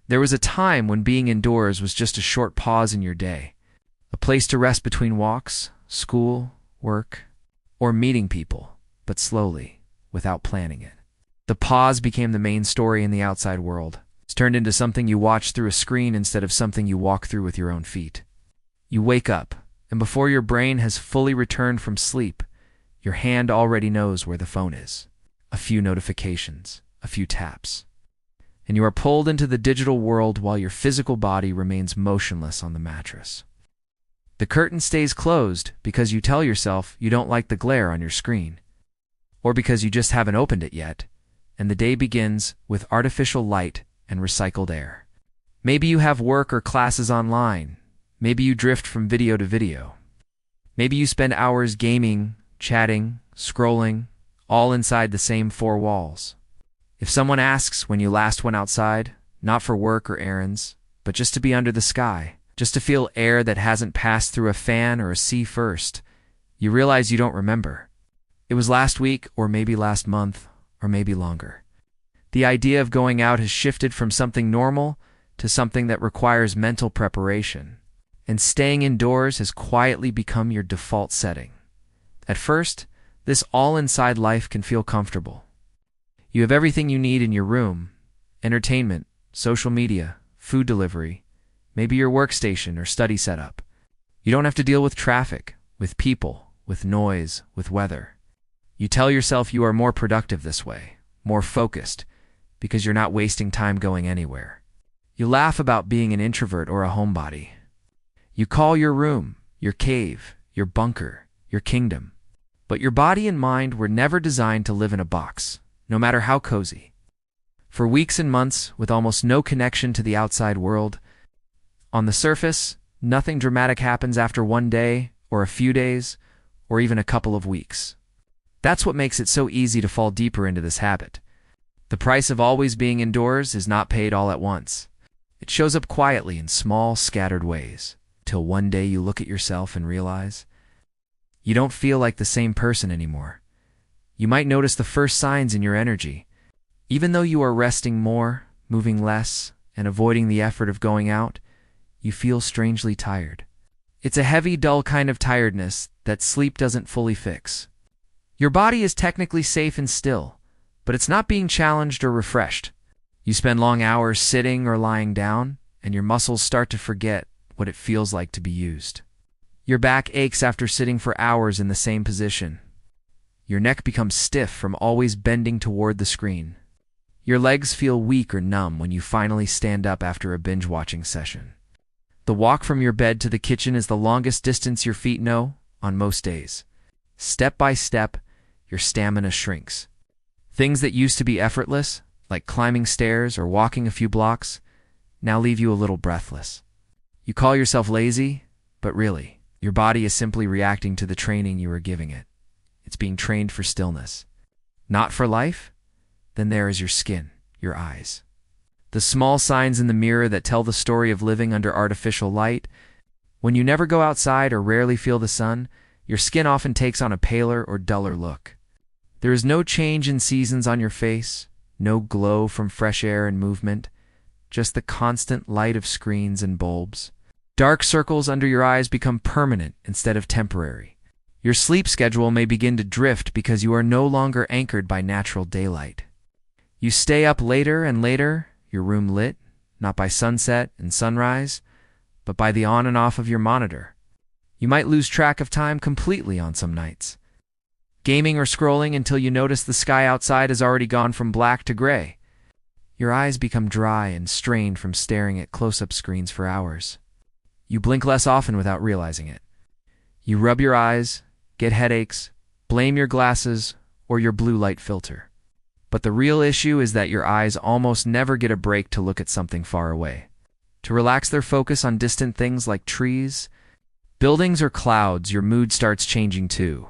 There was a time when being indoors was just a short pause in your day, a place to rest between walks, school, work, or meeting people, but slowly, without planning it. The pause became the main story in the outside world. It's turned into something you watch through a screen instead of something you walk through with your own feet. You wake up, and before your brain has fully returned from sleep, your hand already knows where the phone is. A few notifications, a few taps. And you are pulled into the digital world while your physical body remains motionless on the mattress. The curtain stays closed because you tell yourself you don't like the glare on your screen, or because you just haven't opened it yet, and the day begins with artificial light and recycled air. Maybe you have work or classes online. Maybe you drift from video to video. Maybe you spend hours gaming, chatting, scrolling, all inside the same four walls. If someone asks when you last went outside, not for work or errands, but just to be under the sky, just to feel air that hasn't passed through a fan or a sea first, you realize you don't remember. It was last week, or maybe last month, or maybe longer. The idea of going out has shifted from something normal to something that requires mental preparation, and staying indoors has quietly become your default setting. At first, this all-inside life can feel comfortable. You have everything you need in your room: entertainment, social media, food delivery, maybe your workstation or study setup. You don't have to deal with traffic, with people, with noise, with weather. You tell yourself you are more productive this way, more focused, because you're not wasting time going anywhere. You laugh about being an introvert or a homebody. You call your room your cave, your bunker, your kingdom. But your body and mind were never designed to live in a box, no matter how cozy. For weeks and months, with almost no connection to the outside world, on the surface, nothing dramatic happens after one day, or a few days, or even a couple of weeks. That's what makes it so easy to fall deeper into this habit. The price of always being indoors is not paid all at once. It shows up quietly in small, scattered ways, till one day you look at yourself and realize you don't feel like the same person anymore. You might notice the first signs in your energy. Even though you are resting more, moving less, and avoiding the effort of going out, you feel strangely tired. It's a heavy, dull kind of tiredness that sleep doesn't fully fix. Your body is technically safe and still, but it's not being challenged or refreshed. You spend long hours sitting or lying down, and your muscles start to forget what it feels like to be used. Your back aches after sitting for hours in the same position. Your neck becomes stiff from always bending toward the screen. Your legs feel weak or numb when you finally stand up after a binge-watching session. The walk from your bed to the kitchen is the longest distance your feet know on most days. Step by step, your stamina shrinks. Things that used to be effortless, like climbing stairs or walking a few blocks, now leave you a little breathless. You call yourself lazy, but really, your body is simply reacting to the training you are giving it. It's being trained for stillness. Not for life? Then there is your skin, your eyes. The small signs in the mirror that tell the story of living under artificial light. When you never go outside or rarely feel the sun, your skin often takes on a paler or duller look. There is no change in seasons on your face, no glow from fresh air and movement, just the constant light of screens and bulbs. Dark circles under your eyes become permanent instead of temporary. Your sleep schedule may begin to drift because you are no longer anchored by natural daylight. You stay up later and later, your room lit, not by sunset and sunrise, but by the on and off of your monitor. You might lose track of time completely on some nights, gaming or scrolling until you notice the sky outside has already gone from black to gray. Your eyes become dry and strained from staring at close-up screens for hours. You blink less often without realizing it. You rub your eyes, get headaches, blame your glasses or your blue light filter. But the real issue is that your eyes almost never get a break to look at something far away, to relax their focus on distant things like trees, buildings, or clouds. Your mood starts changing too,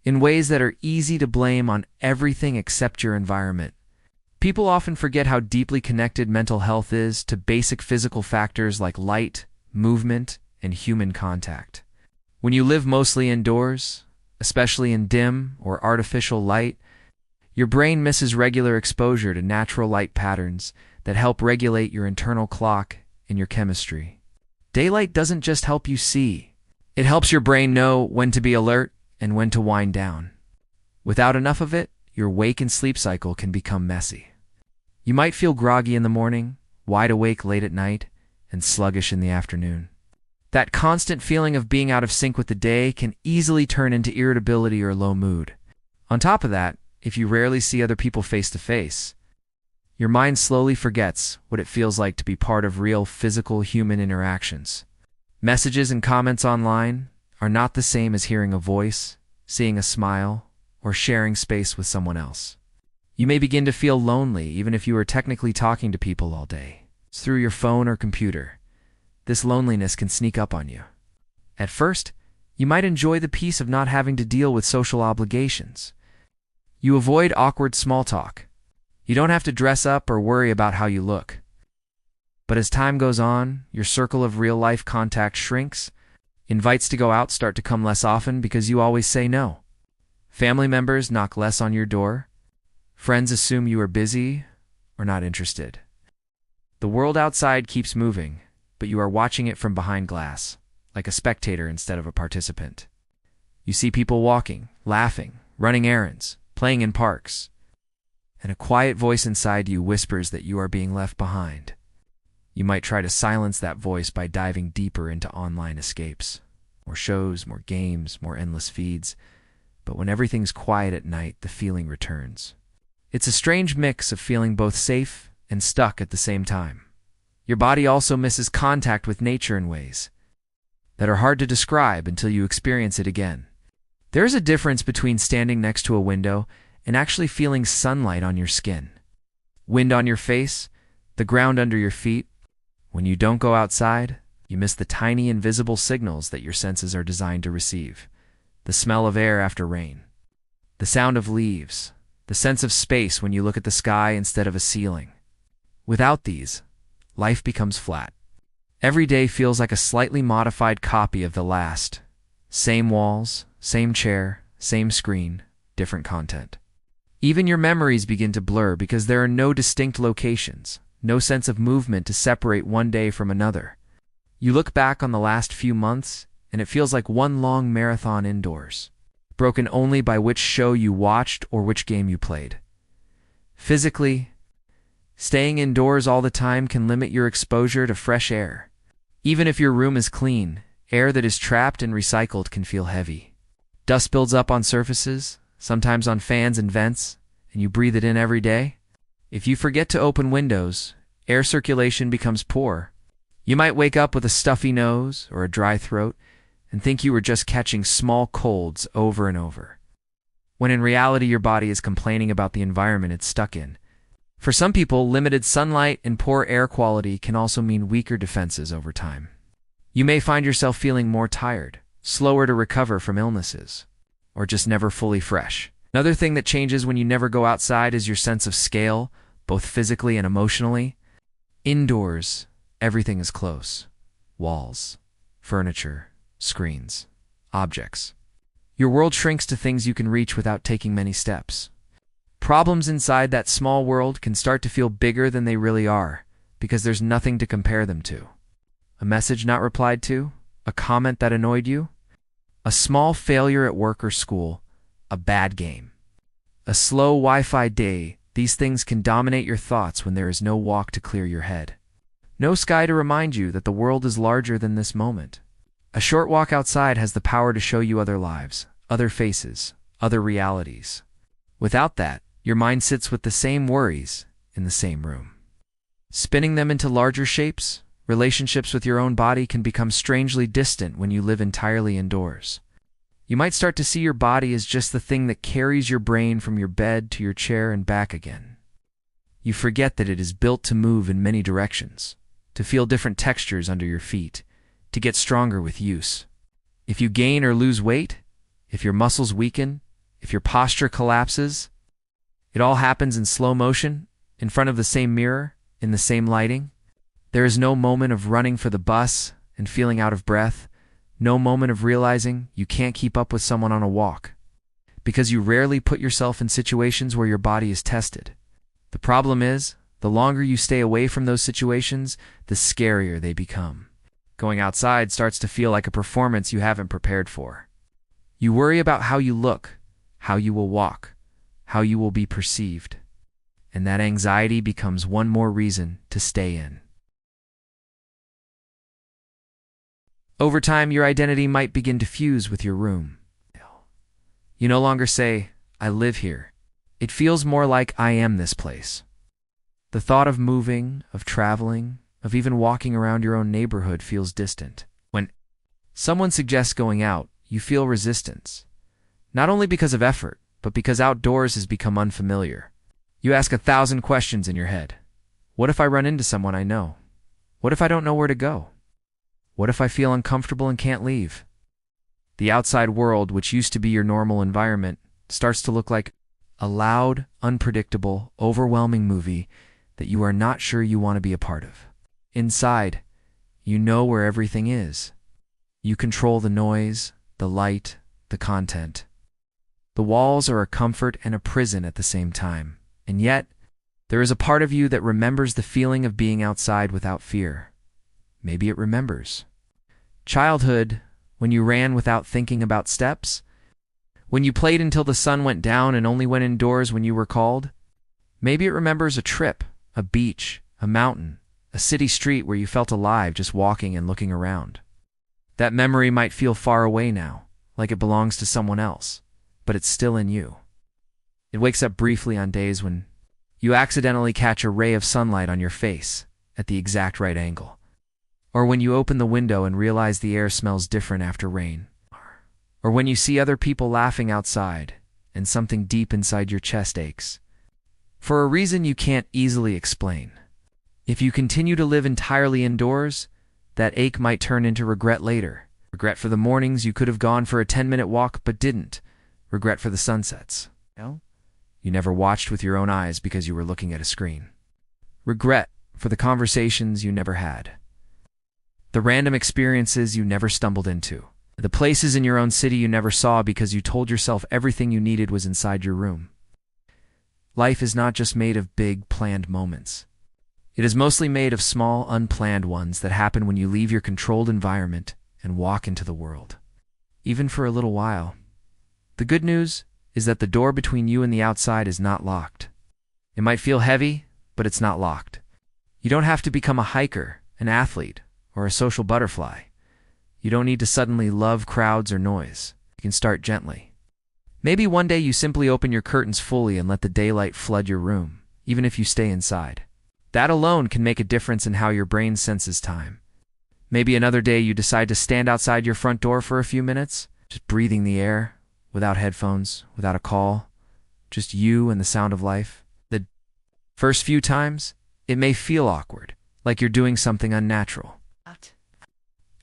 in ways that are easy to blame on everything except your environment. People often forget how deeply connected mental health is to basic physical factors like light, movement, and human contact. When you live mostly indoors, especially in dim or artificial light, your brain misses regular exposure to natural light patterns that help regulate your internal clock and your chemistry. Daylight doesn't just help you see. It helps your brain know when to be alert and when to wind down. Without enough of it, your wake and sleep cycle can become messy. You might feel groggy in the morning, wide awake late at night, and sluggish in the afternoon. That constant feeling of being out of sync with the day can easily turn into irritability or low mood. On top of that, if you rarely see other people face to face, your mind slowly forgets what it feels like to be part of real physical human interactions. Messages and comments online are not the same as hearing a voice, seeing a smile, or sharing space with someone else. You may begin to feel lonely even if you are technically talking to people all day. It's through your phone or computer. This loneliness can sneak up on you. At first, you might enjoy the peace of not having to deal with social obligations. You avoid awkward small talk. You don't have to dress up or worry about how you look. But as time goes on, your circle of real-life contact shrinks. Invites to go out start to come less often because you always say no. Family members knock less on your door. Friends assume you are busy or not interested. The world outside keeps moving, but you are watching it from behind glass, like a spectator instead of a participant. You see people walking, laughing, running errands, playing in parks, and a quiet voice inside you whispers that you are being left behind. You might try to silence that voice by diving deeper into online escapes. More shows, more games, more endless feeds. But when everything's quiet at night, the feeling returns. It's a strange mix of feeling both safe and stuck at the same time. Your body also misses contact with nature in ways that are hard to describe until you experience it again. There's a difference between standing next to a window and actually feeling sunlight on your skin. Wind on your face, the ground under your feet. When you don't go outside, you miss the tiny invisible signals that your senses are designed to receive. The smell of air after rain, the sound of leaves, the sense of space when you look at the sky instead of a ceiling. Without these, life becomes flat. Every day feels like a slightly modified copy of the last. Same walls, same chair, same screen, different content. Even your memories begin to blur because there are no distinct locations, no sense of movement to separate one day from another. You look back on the last few months, and it feels like one long marathon indoors, broken only by which show you watched or which game you played. Physically, staying indoors all the time can limit your exposure to fresh air. Even if your room is clean, air that is trapped and recycled can feel heavy. Dust builds up on surfaces, sometimes on fans and vents, and you breathe it in every day. If you forget to open windows, air circulation becomes poor. You might wake up with a stuffy nose or a dry throat and think you were just catching small colds over and over, when in reality your body is complaining about the environment it's stuck in. For some people, limited sunlight and poor air quality can also mean weaker defenses over time. You may find yourself feeling more tired, slower to recover from illnesses, or just never fully fresh. Another thing that changes when you never go outside is your sense of scale, both physically and emotionally. Indoors, everything is close. Walls, furniture, screens, objects. Your world shrinks to things you can reach without taking many steps. Problems inside that small world can start to feel bigger than they really are because there's nothing to compare them to. A message not replied to, a comment that annoyed you, a small failure at work or school, a bad game, a slow Wi-Fi day. These things can dominate your thoughts when there is no walk to clear your head. No sky to remind you that the world is larger than this moment. A short walk outside has the power to show you other lives, other faces, other realities. Without that, your mind sits with the same worries in the same room. Spinning them into larger shapes, relationships with your own body can become strangely distant when you live entirely indoors. You might start to see your body as just the thing that carries your brain from your bed to your chair and back again. You forget that it is built to move in many directions, to feel different textures under your feet, to get stronger with use. If you gain or lose weight, if your muscles weaken, if your posture collapses, it all happens in slow motion, in front of the same mirror, in the same lighting. There is no moment of running for the bus and feeling out of breath, no moment of realizing you can't keep up with someone on a walk, because you rarely put yourself in situations where your body is tested. The problem is, The longer you stay away from those situations, the scarier they become. Going outside starts to feel like a performance you haven't prepared for. You worry about how you look, how you will walk, how you will be perceived. And that anxiety becomes one more reason to stay in. Over time, your identity might begin to fuse with your room. You no longer say, "I live here." It feels more like, "I am this place." The thought of moving, of traveling, of even walking around your own neighborhood feels distant. When someone suggests going out, you feel resistance. Not only because of effort, but because outdoors has become unfamiliar. You ask 1,000 questions in your head. What if I run into someone I know? What if I don't know where to go? What if I feel uncomfortable and can't leave? The outside world, which used to be your normal environment, starts to look like a loud, unpredictable, overwhelming movie that you are not sure you want to be a part of. Inside, you know where everything is. You control the noise, the light, the content. The walls are a comfort and a prison at the same time. And yet, there is a part of you that remembers the feeling of being outside without fear. Maybe it remembers childhood, when you ran without thinking about steps, when you played until the sun went down and only went indoors when you were called. Maybe it remembers a trip, a beach, a mountain, a city street where you felt alive just walking and looking around. That memory might feel far away now, like it belongs to someone else, but it's still in you. It wakes up briefly on days when you accidentally catch a ray of sunlight on your face at the exact right angle, or when you open the window and realize the air smells different after rain, or when you see other people laughing outside and something deep inside your chest aches. For a reason you can't easily explain. If you continue to live entirely indoors, that ache might turn into regret later. Regret for the mornings you could have gone for a 10-minute walk but didn't. Regret for the sunsets you never watched with your own eyes because you were looking at a screen. Regret for the conversations you never had. The random experiences you never stumbled into. The places in your own city you never saw because you told yourself everything you needed was inside your room. Life is not just made of big, planned moments. It is mostly made of small, unplanned ones that happen when you leave your controlled environment and walk into the world, even for a little while. The good news is that the door between you and the outside is not locked. It might feel heavy, but it's not locked. You don't have to become a hiker, an athlete, or a social butterfly. You don't need to suddenly love crowds or noise. You can start gently. Maybe one day you simply open your curtains fully and let the daylight flood your room, even if you stay inside. That alone can make a difference in how your brain senses time. Maybe another day you decide to stand outside your front door for a few minutes, just breathing the air, without headphones, without a call, just you and the sound of life. The first few times, it may feel awkward, like you're doing something unnatural.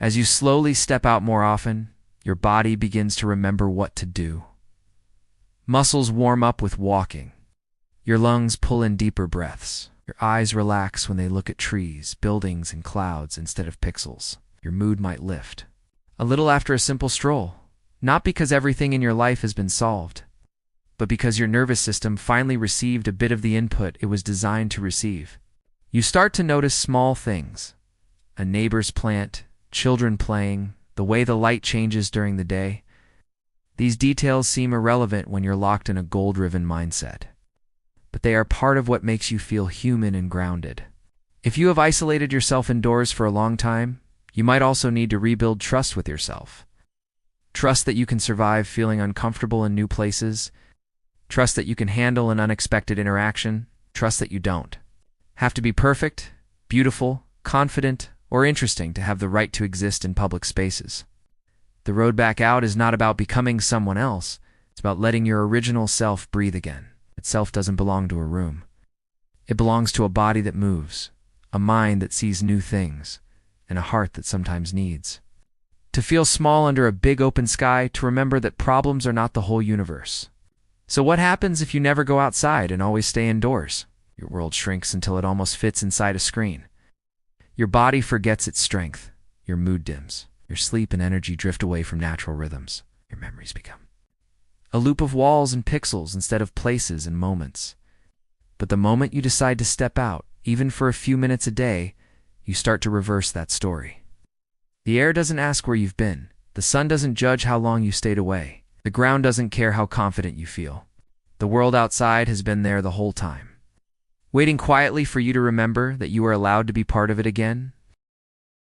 As you slowly step out more often, your body begins to remember what to do. Muscles warm up with walking. Your lungs pull in deeper breaths. Your eyes relax when they look at trees, buildings, and clouds instead of pixels. Your mood might lift a little after a simple stroll, not because everything in your life has been solved, but because your nervous system finally received a bit of the input it was designed to receive. You start to notice small things: a neighbor's plant, children playing, the way the light changes during the day. These details seem irrelevant when you're locked in a goal-driven mindset, but they are part of what makes you feel human and grounded. If you have isolated yourself indoors for a long time, you might also need to rebuild trust with yourself. Trust that you can survive feeling uncomfortable in new places. Trust that you can handle an unexpected interaction. Trust that you don't have to be perfect, beautiful, confident, or interesting to have the right to exist in public spaces. The road back out is not about becoming someone else. It's about letting your original self breathe again. That self doesn't belong to a room. It belongs to a body that moves, a mind that sees new things, and a heart that sometimes needs to feel small under a big open sky, to remember that problems are not the whole universe. So what happens if you never go outside and always stay indoors? Your world shrinks until it almost fits inside a screen. Your body forgets its strength. Your mood dims. Your sleep and energy drift away from natural rhythms. Your memories become a loop of walls and pixels instead of places and moments. But the moment you decide to step out, even for a few minutes a day, you start to reverse that story. The air doesn't ask where you've been. The sun doesn't judge how long you stayed away. The ground doesn't care how confident you feel. The world outside has been there the whole time, waiting quietly for you to remember that you are allowed to be part of it again.